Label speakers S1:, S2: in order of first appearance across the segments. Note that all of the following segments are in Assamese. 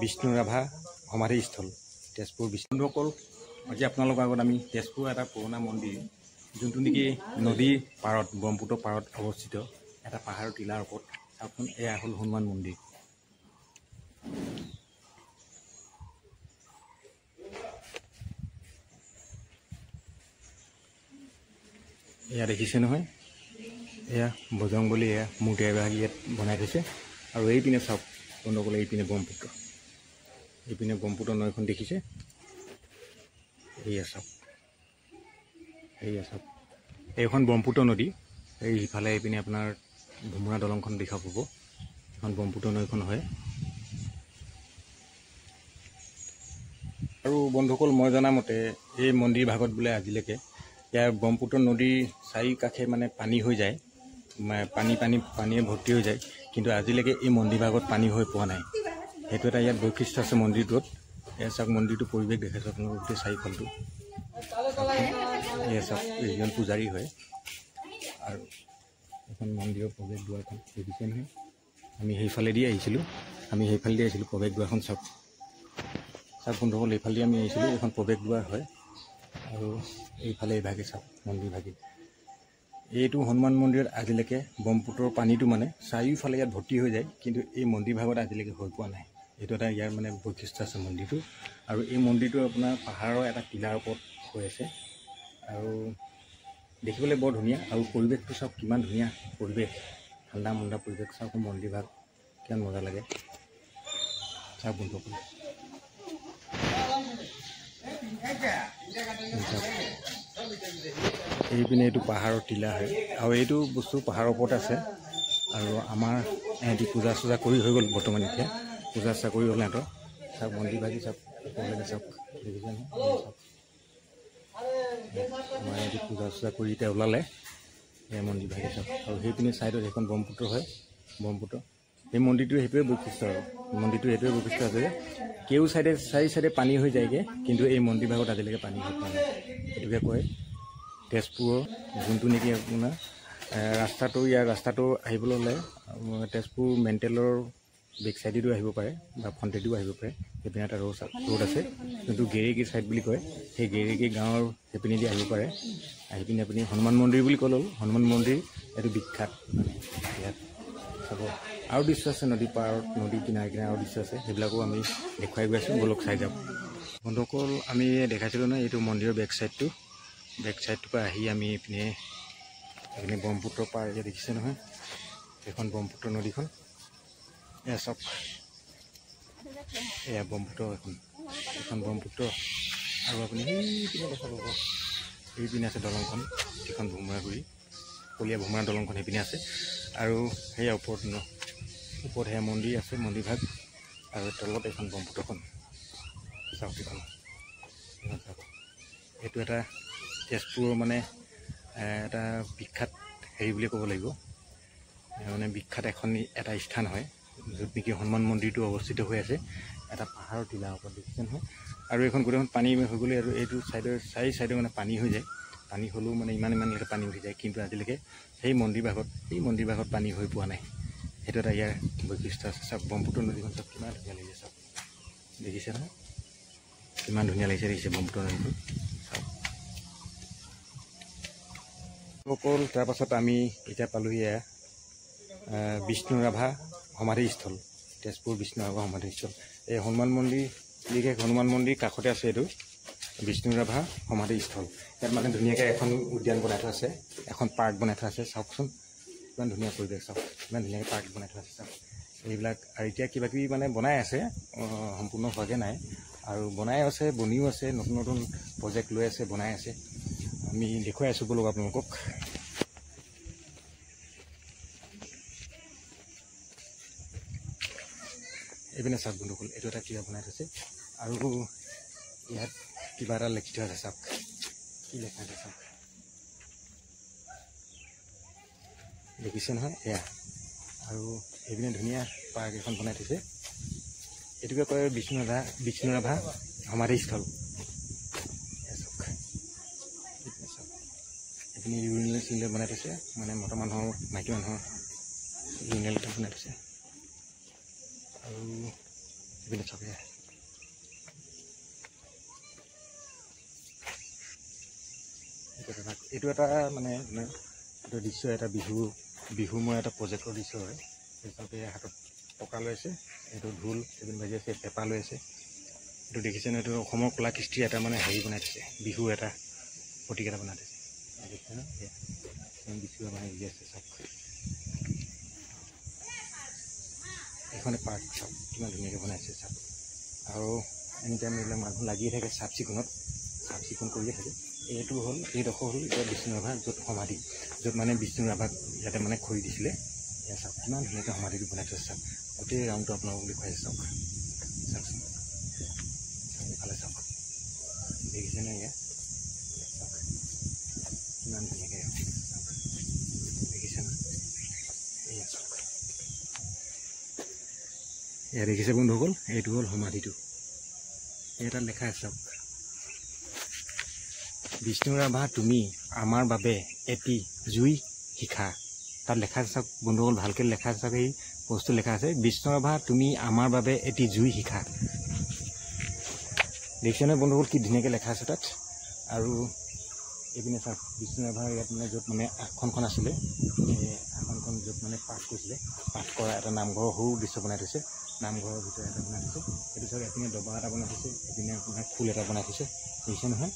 S1: বিষ্ণু ৰাভা সমাধিস্থল তেজপুৰ বন্ধুসকল। আজি আপোনালোকৰ আগত আমি তেজপুৰ এটা পুৰণা মন্দিৰ, যোনটো নেকি নদীৰ পাৰত ব্ৰহ্মপুত্ৰ পাৰত অৱস্থিত এটা পাহাৰৰ টিলাৰ ওপৰত। চাওকচোন, এয়া হ'ল হনুমান মন্দিৰ। এয়া দেখিছে নহয়, এয়া বজৰংবলী, এয়া মূৰ্তি এভাগি ইয়াত বনাই থৈছে। আৰু এইপিনে চাওক বন্ধুসকলে, এইপিনে ব্ৰহ্মপুত্ৰ, এইপিনে ব্ৰহ্মপুত্ৰ নৈখন দেখিছে। এয়া চাওক, এয়া চাওক, এইখন ব্ৰহ্মপুত্ৰ নদী। এই সিফালে এইপিনে আপোনাৰ ভোমোৰা দলংখন দেখা পাব, এখন ব্ৰহ্মপুত্ৰ নৈখন হয়। আৰু বন্ধুসকল, মই জনামতে এই মন্দিৰ ভাগত বোলে আজিলৈকে ইয়াৰ ব্ৰহ্মপুত্ৰ নদীৰ চাৰি কাষে মানে পানী হৈ যায়, পানীয়ে ভৰ্তি হৈ যায়, কিন্তু আজিলৈকে এই মন্দিৰ ভাগত পানী হৈ পোৱা নাই। সেইটো এটা ইয়াত বৈশিষ্ট্য আছে মন্দিৰটোত। এয়া চাওক, মন্দিৰটো পৰিৱেশ দেখাইছোঁ আপোনালোকৰ গোটেই চাৰিওফালটো। এয়া চাওক, এইজন পূজাৰী হয়। আৰু এখন মন্দিৰৰ প্ৰৱেশ দুৱাৰখন দেখিছে নহয়, আমি সেইফালেদি আহিছিলোঁ, প্ৰৱেশ দুৱাৰখন চাওক। চাওক বন্ধুসকল, এইফালেদি আমি আহিছিলোঁ, এইখন প্ৰৱেশ দুৱাৰ হয়। আৰু এইফালে এইভাগে চাওক মন্দিৰ ভাগি। এইটো হনুমান মন্দিৰত আজিলৈকে ব্ৰহ্মপুত্ৰৰ পানীটো মানে চাৰিওফালে ইয়াত ভৰ্তি হৈ যায়, কিন্তু এই মন্দিৰ ভাগত আজিলৈকে হৈ পোৱা নাই। এইটো এটা ইয়াৰ মানে বৈশিষ্ট্য আছে মন্দিৰটো। আৰু এই মন্দিৰটো আপোনাৰ পাহাৰৰ এটা টিলাৰ ওপৰত হৈ আছে। আৰু দেখিবলৈ বৰ ধুনীয়া, আৰু পৰিৱেশটো চাওক কিমান ধুনীয়া পৰিৱেশ, ঠাণ্ডা মণ্ডা পৰিৱেশ। চাওক মন্দিৰ ভাগ কিমান মজা লাগে, চাওক বন্ধুসকল। এইপিনে এইটো পাহাৰৰ টিলা হয়, আৰু এইটো বস্তু পাহাৰৰ ওপৰত আছে। আৰু আমাৰ এহেঁতি পূজা চূজা কৰি হৈ গ'ল বৰ্তমান, এতিয়া পূজা চূজা কৰি হ'ল সিহঁতৰ। চাওক মন্দিৰ ভাগি চাওক, চাওক দেখিছে নহয়, চাওক আমাৰ এহেঁতি পূজা চূজা কৰি এতিয়া ওলালে। এই মন্দিৰ ভাগি চাওক। আৰু সেইপিনে ছাইডত সেইখন ব্ৰহ্মপুত্ৰ হয়, ব্ৰহ্মপুত্ৰ। সেই মন্দিৰটোৰ সেইটোৱে বৈশিষ্ট্য, আৰু মন্দিৰটোৰ সেইটোৱে বৈশিষ্ট্য আছে যে কেউ চাৰি চাইডে পানী হৈ যায়গৈ, কিন্তু এই মন্দিৰ ভাগত আজিলৈকে পানী হৈ পোৱা নাই। সেইটোকে কয় তেজপুৰৰ যোনটো নেকি আপোনাৰ ৰাস্তাটো, ইয়াৰ ৰাস্তাটো আহিবলৈ হ'লে তেজপুৰ মেণ্টেলৰ বেক চাইডেদিও আহিব পাৰে বা ফ্ৰণ্টেদিও আহিব পাৰে। সেইপিনে এটা ৰোড আছে, যোনটো গেৰেকী ছাইড বুলি কয়। সেই গেৰেকী গাঁৱৰ সেইপিনেদি আহিব পাৰে। আহি পিনে আপুনি হনুমান মন্দিৰ বুলি ক'লে হ'ল, হনুমান মন্দিৰ এইটো বিখ্যাত। মানে ইয়াত চাব আৰু দৃশ্য আছে, নদী পাৰত, নদী কিনাৰে কিনাৰে আৰু দৃশ্য আছে, সেইবিলাকো আমি দেখুৱাই গৈ আছোঁ। বলক চাই যাওক বন্ধুসকল। আমি দেখাইছিলোঁ নহয়, এইটো মন্দিৰৰ বেক চাইডটোৰ পৰা আহি আমি এইপিনে ব্ৰহ্মপুত্ৰ পাৰ, এতিয়া দেখিছে নহয় এইখন ব্ৰহ্মপুত্ৰ নদীখন। এয়া চাওক, এয়া ব্ৰহ্মপুত্ৰ, এখন ব্ৰহ্মপুত্ৰ। আৰু আপুনি সেইপিনে দেখা পাব, এইপিনে আছে দলংখন, এইখন ভোমোৰাগুৰি, কলীয়া ভোমোৰা দলংখন সেইপিনে আছে। আৰু সেয়া ওপৰত সেয়া মন্দিৰ আছে, মন্দিৰ ভাগ। আৰু তলত এইখন ব্ৰহ্মপুত্ৰখন চাওক, এইখন চাওক। এইটো এটা তেজপুৰৰ মানে এটা বিখ্যাত হেৰি বুলি ক'ব লাগিব, মানে বিখ্যাত এটা স্থান হয়, য'ত নেকি হনুমান মন্দিৰটো অৱস্থিত হৈ আছে এটা পাহাৰৰ টিলাৰ ওপৰত, দেখিছে নহয়। আৰু এইখন গোটেইখন পানী হৈ গ'লে, আৰু এইটো চাৰি চাইডে মানে পানী হৈ যায়। পানী হ'লেও মানে ইমানলৈকে পানী উঠি যায়, কিন্তু আজিলৈকে সেই মন্দিৰ ভাগত পানী হৈ পোৱা নাই। সেইটো এটা ইয়াৰ বৈশিষ্ট্য আছে। চাওক ব্ৰহ্মপুত্ৰ নদীখন চাওক কিমান ধুনীয়া লাগিছে, চাওক দেখিছে নহয়, কিমান ধুনীয়া লাগিছে, দেখিছে ব্ৰহ্মপুত্ৰ নদীখন চাওক সকল। তাৰপাছত আমি এতিয়া পালোঁহি বিষ্ণু ৰাভা সমাধিস্থল, তেজপুৰ বিষ্ণু ৰাভা সমাধিস্থল। এই হনুমান মন্দিৰ কাষতে আছে এইটো বিষ্ণু ৰাভা সমাধিস্থল। ইয়াত মানে ধুনীয়াকৈ এখন উদ্যান বনাই থোৱা আছে, এখন পাৰ্ক বনাই থোৱা আছে। চাওকচোন কিমান ধুনীয়া পৰিৱেশ, চাওক কিমান ধুনীয়াকৈ পাৰ্ক বনাই থোৱা আছে, চাওক এইবিলাক। আৰু এতিয়া কিবাকিবি মানে বনাই আছে, সম্পূৰ্ণ হোৱাকৈ নাই, আৰু বনাই আছে, বনিও আছে, নতুন নতুন প্ৰজেক্ট লৈ আছে, বনাই আছে। আমি দেখুৱাই আছোঁ বলক আপোনালোকক। এইপিনে চাওক বন্ধুসকল, এইটো এটা কিবা বনাই থৈছে, আৰু ইয়াত কিবা এটা লিখি থোৱা আছে, চাওক কি লেখা আছে, চাওক দেখিছে নহয় এয়া। আৰু এইপিনে ধুনীয়া পাৰ্ক এখন বনাই থৈছে, এইটোকে কয় বিষ্ণু ৰাভা সমাধিস্থল। এইপিনে ইউৰিনেল বনাই থৈছে, মানে মতা মানুহৰ মাইকী মানুহৰ ইউৰিনেল বনাই থৈছে। আৰু এইপিনে চাওক এইটো এটা মানে এইটো দৃশ্য এটা বিহুময় এটা প্ৰজেক্টৰ দৃশ্য হয়। হিচাপে হাতত পকা লৈ আছে, এইটো ঢোল এইপিনে বাজি আছে, পেঁপা লৈ আছে। এইটো দেখিছেনে? এইটো অসমৰ কলা কৃষ্টিৰ এটা মানে হেৰি বনাই থৈছে, বিহু এটা প্ৰতীক এটা বনাই থৈছে। দেখিছে ন? বিহু আমাৰ হেৰি আছে চাওক। এইখনে পাৰ্ক চাওক কিমান ধুনীয়াকৈ বনাইছে চাওক। আৰু এনি টাইম এইবিলাক মানুহ লাগিয়ে থাকে, চাফ চিকুণ কৰিয়ে থাকে। এইটো হ'ল এইডোখৰ হ'ল এতিয়া বিষ্ণু ৰাভাৰ য'ত সমাধি, য'ত মানে বিষ্ণু ৰাভাক ইয়াতে মানে খৰি দিছিলে। এয়া চাওক কিমান ধুনীয়াকৈ সমাধিটো বনাই থৈছে চাওক। গোটেই ৰাউণ্ডটো আপোনালোকক দেখুৱাইছে চাওক। চাওকচোন এইফালে চাওক, দেখিছেনে? এয়া চাওক কিমান ধুনীয়াকৈ চাওক, দেখিছে ন? এয়া চাওক, এয়া দেখিছে বন্ধুসকল, এইটো হ'ল সমাধিটো। এটা লেখা আছে চাওক, বিষ্ণু ৰাভা তুমি আমাৰ বাবে এটি জুই শিখা। তাত লেখা আছে চাওক বন্ধুসকল, ভালকৈ লেখা আছে চাওক। এই বস্তু লেখা আছে, বিষ্ণু ৰাভা তুমি আমাৰ বাবে এটি জুই শিখা। দেখিছেনে বন্ধুসকল কি ধুনীয়াকৈ লেখা আছে তাত। আৰু এইপিনে চাওক, বিষ্ণু ৰাভাৰ ইয়াত মানে য'ত মানে আসনখন আছিলে, এই আসনখন য'ত মানে পাঠ কৰিছিলে, পাঠ কৰা এটা নামঘৰৰ সৰু দৃশ্য বনাই থৈছে। নামঘৰৰ ভিতৰত এটা বনাই থৈছে। এইটো চাওক, এপিনে দবা এটা বনাই থৈছে, এপিনে আপোনাৰ ফুল এটা বনাই থৈছে, দেখিছে নহয়?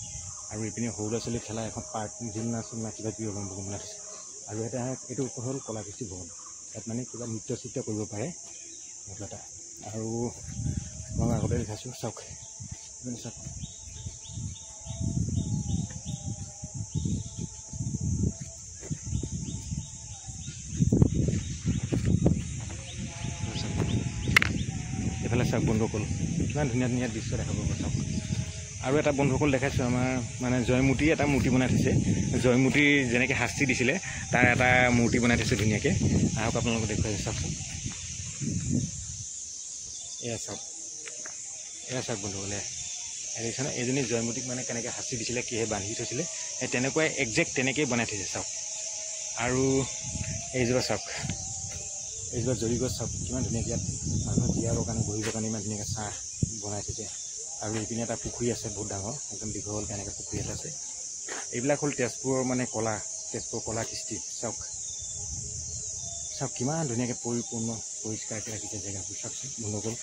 S1: আৰু এইপিনে সৰু ল'ৰা ছোৱালী খেলা এখন পাৰ্ক, ঝুলনা চুলনা কিবা কিবি বনাই থৈছে। আৰু এটা এইটো হ'ল কলাকৃষ্টি ভৱন, তাত মানে কিবা নৃত্য চিত্য কৰিব পাৰে সেইটো এটা। আৰু মই আগতে দেখাইছোঁ চাওক, চাওক এইফালে চাওক বন্ধুসকল, কিমান ধুনীয়া ধুনীয়া দৃশ্য দেখা পাব চাওক। আৰু এটা বন্ধুসকল দেখাইছোঁ, আমাৰ মানে জয়মতীৰ এটা মূৰ্তি বনাই থৈছে। জয়মতীৰ যেনেকৈ শাস্তি দিছিলে তাৰ এটা মূৰ্তি বনাই থৈছে ধুনীয়াকৈ। আহক আপোনালোকক দেখুৱাইছোঁ চাওকচোন। এয়া চাওক বন্ধুসকল, দেখিছেনে? এইজনী জয়মতীক মানে কেনেকৈ শাস্তি দিছিলে, কিহে বান্ধি থৈছিলে, সেই তেনেকুৱাই একজেক্ট তেনেকৈয়ে বনাই থৈছে চাওক। আৰু এইজোপা চাওক, এইজোপা জৰি গছ চাওক, কিমান ধুনীয়াকৈ ইয়াত মানুহ জীয়াবৰ কাৰণে বহিবৰ কাৰণে ইমান ধুনীয়াকৈ ছাঁ বনাই থৈছে। আৰু এইপিনে এটা পুখুৰী আছে বহুত ডাঙৰ, একদম দীঘল তেনেকৈ পুখুৰী এটা আছে। এইবিলাক হ'ল তেজপুৰৰ মানে তেজপুৰৰ কলা কৃষ্টি চাওক। চাওক কিমান ধুনীয়াকৈ পৰিপূৰ্ণ পৰিষ্কাৰকৈ ৰাখিছে জেগাবোৰ চাওকচোন বন্ধুসকল।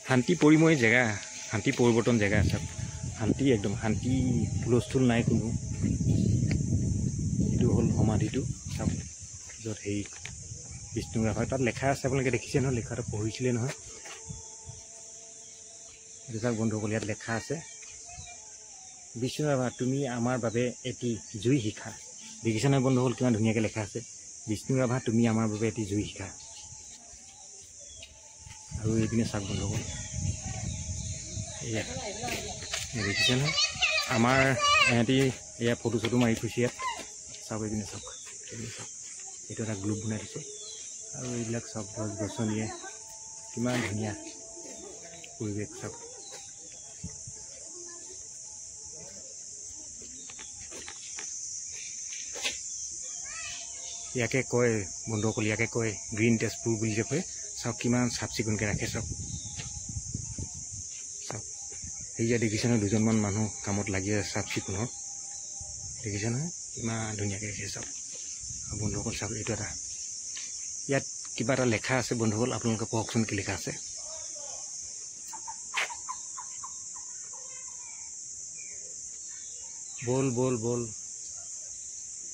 S1: শান্তি পৰিময় জেগা, শান্তি পৰিৱৰ্তন জেগা চাওক। শান্তি একদম শান্তি, হুলস্থুল নাই কোনো। এইটো হ'ল সমাধিটো চাওক, য'ত হেৰি বিষ্ণু ৰাভা, তাত লেখা আছে আপোনালোকে দেখিছে নহয়, লেখাটো পঢ়িছিলে নহয়। এইটো চাওক বন্ধুসকল, ইয়াত লেখা আছে, বিষ্ণু ৰাভা তুমি আমাৰ বাবে এটি জুই শিখা। দেখিছে নহয় বন্ধুসকল, কিমান ধুনীয়াকৈ লেখা আছে, বিষ্ণু ৰাভা তুমি আমাৰ বাবে এটি জুই শিখা। আৰু এইপিনে চাওক বন্ধুসকল, এয়া দেখিছে নহয়, আমাৰ ইহঁতি এয়া ফটো চটো মাৰি থৈছে ইয়াত চাওক। এইপিনে চাওক, এইটো এটা গ্ৰুপ বনাই থৈছে। আৰু এইবিলাক চাওক, গছ গছনিয়ে কিমান ধুনীয়া পৰিৱেশ চাওক। ইয়াকে কয় বন্ধুসকল, ইয়াকে কয় গ্ৰীণ তেজপুৰ বুলি যে কয়। চাওক কিমান চাফ চিকুণকৈ ৰাখে চাওক। চাওক সেয়া দেখিছে নহয়, দুজনমান মানুহ কামত লাগি আছে চাফ চিকুণৰ, দেখিছে নহয় ইমান ধুনীয়াকৈ ৰাখিছে চাওক। বন্ধুসকল চাওক, এইটো এটা ইয়াত কিবা এটা লেখা আছে বন্ধুসকল, আপোনালোকে কওকচোন কি লেখা আছে। বল বল বল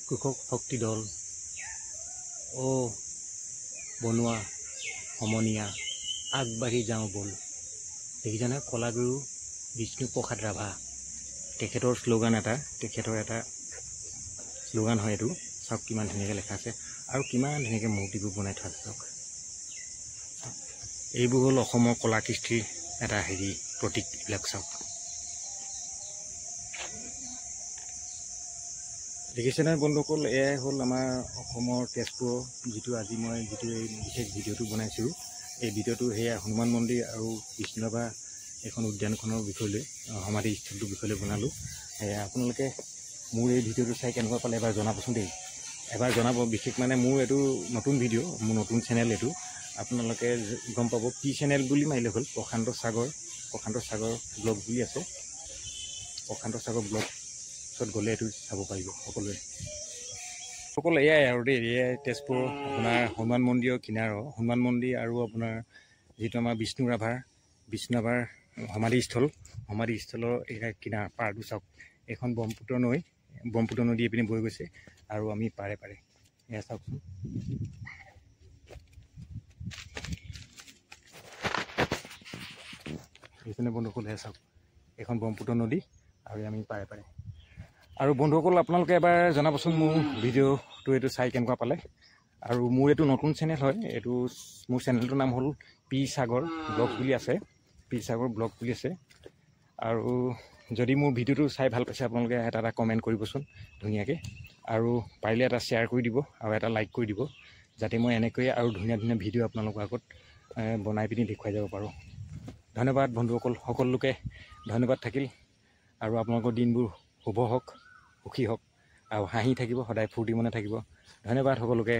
S1: কৃষক শক্তি দল, অ বনোৱা সমনীয়া আগবাঢ়ি যাওঁ বল। দেখিছে নহয়, কলাগুৰু বিষ্ণুপ্ৰসাদ ৰাভা, তেখেতৰ শ্লোগান এটা, তেখেতৰ এটা শ্লোগান হয় এইটো। চাওক কিমান ধুনীয়াকৈ লেখা আছে, আৰু কিমান ধুনীয়াকৈ মূৰ্তিবোৰ বনাই থোৱা আছে চাওক। এইবোৰ হ'ল অসমৰ কলা কৃষ্টিৰ এটা হেৰি প্ৰতীক, এইবিলাক চাওক। দেখিছে নহয় বন্ধুসকল, এয়াই হ'ল আমাৰ অসমৰ তেজপুৰৰ যিটো আজি মই যিটো এই বিশেষ ভিডিঅ'টো বনাইছোঁ। এই ভিডিঅ'টো সেয়া হনুমান মন্দিৰ আৰু বিষ্ণু ৰাভা এইখন উদ্যানখনৰ বিষয়লৈ সমাধিস্থলটোৰ বিষয়লৈ বনালোঁ। আপোনালোকে মোৰ এই ভিডিঅ'টো চাই কেনেকুৱা পালে এবাৰ জনাবচোন দেই, এবাৰ জনাব। বিশেষ মানে মোৰ এইটো নতুন ভিডিঅ', মোৰ নতুন চেনেল এইটো। আপোনালোকে গম পাব, কি চেনেল বুলি মাৰিলে হ'ল, প্ৰশান্ত সাগৰ ব্লগ বুলি আছে। প্ৰশান্ত সাগৰ ব্লগত গ'লে এইটো চাব পাৰিব সকলোৱে। এয়াই আৰু দেই, এয়াই তেজপুৰ আপোনাৰ হনুমান মন্দিৰৰ কিনাৰৰ, হনুমান মন্দিৰ আৰু আপোনাৰ যিটো আমাৰ বিষ্ণু ৰাভাৰ সমাধিস্থলৰ এয়া কিনাৰ পাৰটো চাওক। এইখন ব্ৰহ্মপুত্ৰ নদী এইপিনে বৈ গৈছে আৰু আমি পাৰে এয়া চাওকচোন। এইপিনে বন্ধুসকল এয়া চাওক, এইখন ব্ৰহ্মপুত্ৰ নদী আৰু আমি পাৰে। আৰু বন্ধুসকল আপোনালোকে এবাৰ জনাবচোন মোৰ ভিডিঅ'টো এইটো চাই কেনেকুৱা পালে। আৰু মোৰ এইটো নতুন চেনেল হয়, এইটো মোৰ চেনেলটোৰ নাম হ'ল পি সাগৰ ব্লগ বুলি আছে, আৰু যদি মোৰ ভিডিঅ'টো চাই ভাল পাইছে আপোনালোকে এটা কমেণ্ট কৰিবচোন ধুনীয়াকৈ, আৰু পাৰিলে এটা শ্বেয়াৰ কৰি দিব আৰু এটা লাইক কৰি দিব, যাতে মই এনেকৈয়ে আৰু ধুনীয়া ভিডিঅ' আপোনালোকৰ আগত বনাই পিনি দেখুৱাই যাব পাৰোঁ। ধন্যবাদ বন্ধুসকল, সকলোকে ধন্যবাদ থাকিল। আৰু আপোনালোকৰ দিনবোৰ শুভ হওক, সুখী হওক আৰু হাঁহি থাকিব, সদায় ফূৰ্তি মনে থাকিব। ধন্যবাদ সকলোকে।